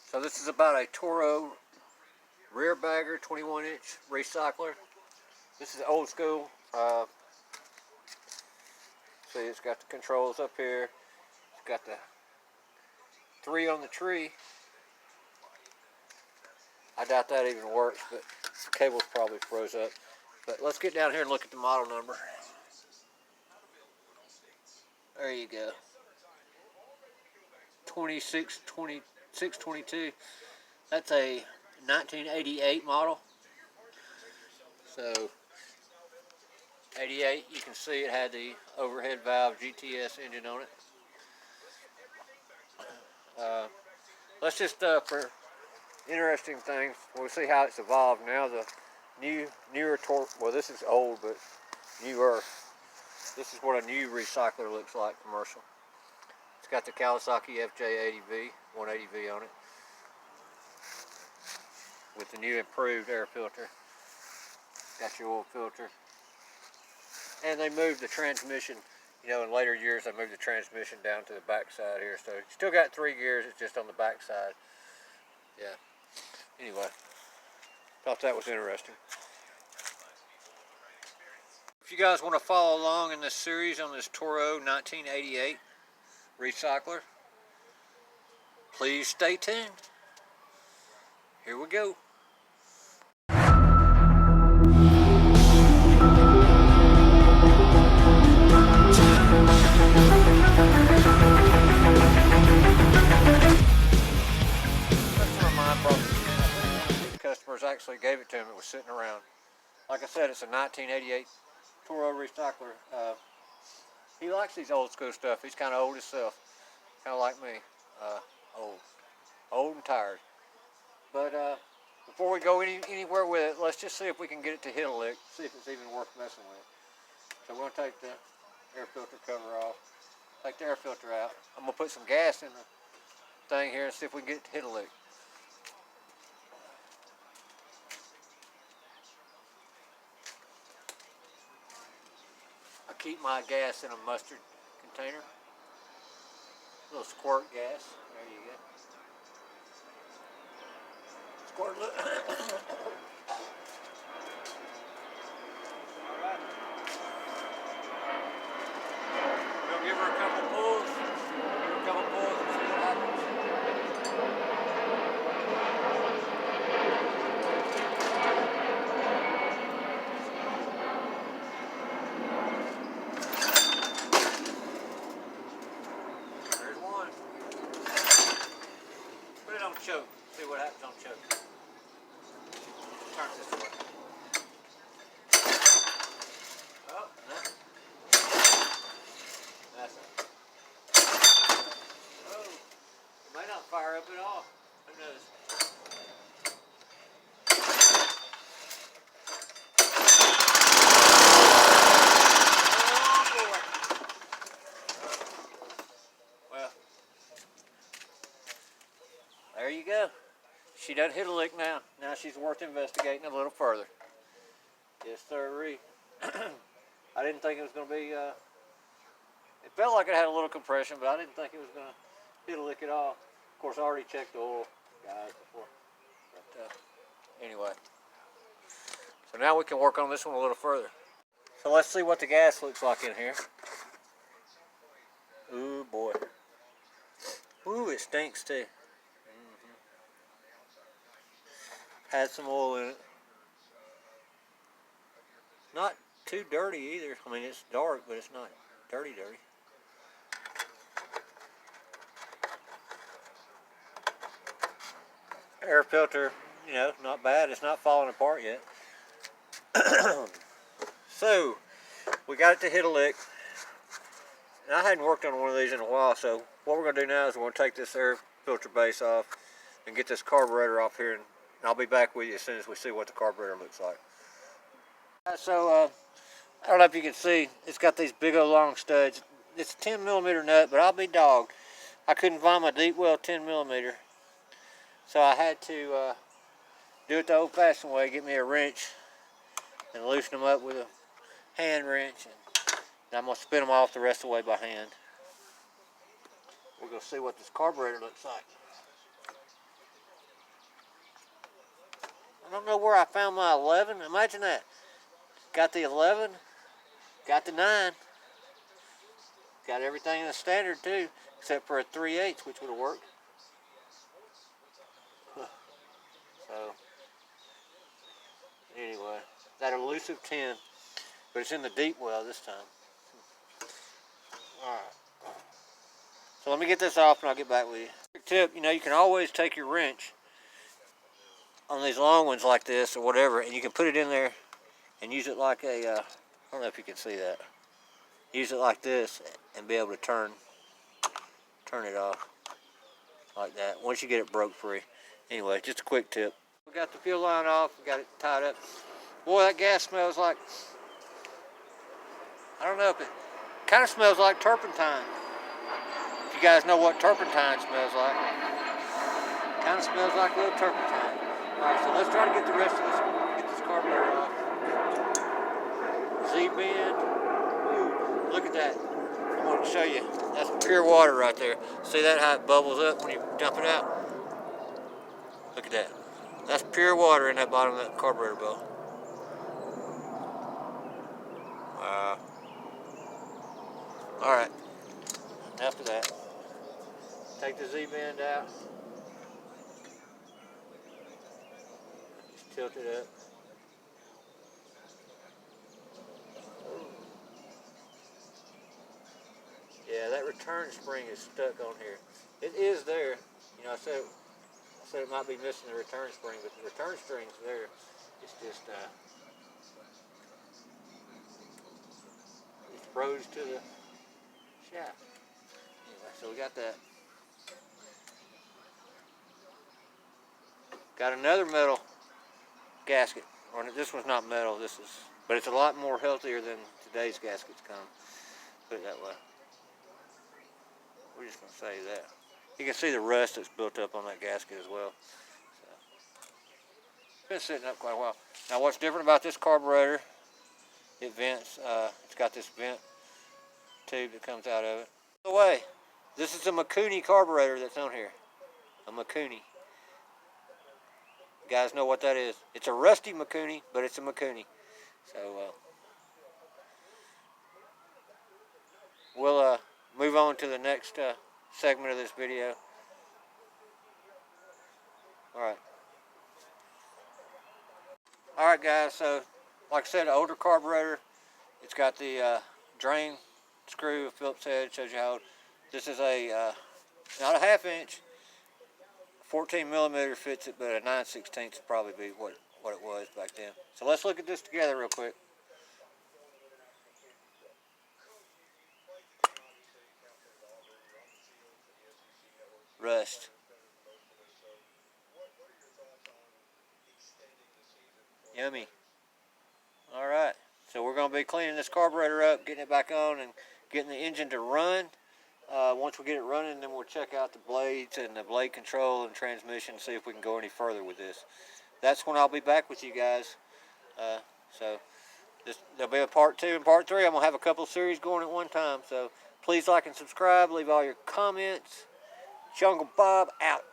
So this is about a Toro rear bagger 21-inch recycler. This is old school. See, it's got the controls up here. It's got the 3 on the tree. I doubt that even works, but the cable's probably froze up. But let's get down here and look at the model number. There you go. 2622. That's a 1988 model. So 88, you can see it had the overhead valve GTS engine on it. Let's just for interesting things, we'll see how it's evolved now. The newer Toro, well, this is old but newer. This is what a new recycler looks like, commercial. It's got the Kawasaki FJ80V, 180V on it, with the new improved air filter. Got your oil filter. And they moved the transmission, you know, in later years they moved the transmission down to the back side here. So you still got 3 gears, it's just on the back side. Yeah. Anyway, thought that was interesting. If you guys want to follow along in this series on this Toro 1988 recycler, please stay tuned. Here we go. Customers actually gave it to him. It was sitting around. Like I said, it's a 1988 Toro recycler. He likes these old school stuff. He's kind of old himself, kind of like me. Old and tired. But before we go anywhere with it, let's just see if we can get it to hit a lick. See if it's even worth messing with. So we're gonna take the air filter cover off. Take the air filter out. I'm gonna put some gas in the thing here and see if we can get it to hit a lick. Keep my gas in a mustard container. A little squirt gas. There you go. Squirt a little. Alright. We'll give her a couple pulls. Give her a couple pulls and see what happens. Choke. See what happens on choke. Turn this way. Oh, no. That's it. Oh, it may not fire up at all. Who knows? Oh, boy. Well. There you go. She doesn't hit a lick now. Now she's worth investigating a little further. Yes, sirree. I didn't think it was going to be, it felt like it had a little compression, but I didn't think it was going to hit a lick at all. Of course, I already checked the oil, guys, before. But anyway. So now we can work on this one a little further. So let's see what the gas looks like in here. Ooh, boy. Ooh, it stinks too. Had some oil in it. Not too dirty either. I mean, it's dark, but it's not dirty. Air filter, you know, not bad. It's not falling apart yet. So, we got it to hit a lick. And I hadn't worked on one of these in a while, so what we're going to do now is we're going to take this air filter base off and get this carburetor off here, and I'll be back with you as soon as we see what the carburetor looks like. So, I don't know if you can see, it's got these big old long studs. It's a 10mm nut, but I'll be dogged. I couldn't find my deep well 10mm. So I had to do it the old-fashioned way, get me a wrench and loosen them up with a hand wrench. And I'm going to spin them off the rest of the way by hand. We're going to see what this carburetor looks like. I don't know where I found my 11. Imagine that. Got the 11, got the 9, got everything in the standard too, except for a 3/8, which would have worked. So, anyway, that elusive 10, but it's in the deep well this time. Alright. So let me get this off and I'll get back with you. Quick tip, you know, you can always take your wrench on these long ones like this or whatever, and you can put it in there and use it like a, I don't know if you can see that. Use it like this and be able to turn it off like that once you get it broke free. Anyway, just a quick tip. We got the fuel line off, we got it tied up. Boy, that gas smells like, I don't know if it kind of smells like turpentine. If you guys know what turpentine smells like. Kind of smells like a little turpentine. Alright, so let's try to get the rest of this, get this carburetor off. Z-bend. Ooh, look at that. I want to show you. That's pure water right there. See that, how it bubbles up when you dump it out? Look at that. That's pure water in that bottom of that carburetor bowl. Alright, enough of that. Take the Z-bend out. Just tilt it up. Yeah, that return spring is stuck on here. It is there. You know, I said it might be missing the return spring, but the return spring's there. It's just it's froze to the shaft. Anyway, so we got that. Got another metal gasket. Or this one's not metal. This is, but it's a lot more healthier than today's gaskets come. Put it that way. We're just gonna say that. You can see the rust that's built up on that gasket as well. So, it's been sitting up quite a while. Now, what's different about this carburetor? It vents. It's got this vent tube that comes out of it. By the way, this is a Mikuni carburetor that's on here. A Mikuni. You guys know what that is? It's a rusty Mikuni, but it's a Mikuni. So we'll move on to the next segment of this video. Alright guys, so like I said, an older carburetor. It's got the drain screw, Phillips head, shows you how old. This is a, not a 1/2 inch, 14 millimeter fits it, but a 9/16 would probably be what it was back then. So let's look at this together real quick. Rust. Yummy. Alright, so we're going to be cleaning this carburetor up, getting it back on, and getting the engine to run. Once we get it running, then we'll check out the blades and the blade control and transmission, see if we can go any further with this. That's when I'll be back with you guys. So there'll be a part 2 and part 3. I'm going to have a couple series going at one time. So please like and subscribe. Leave all your comments. Jungle Bob out.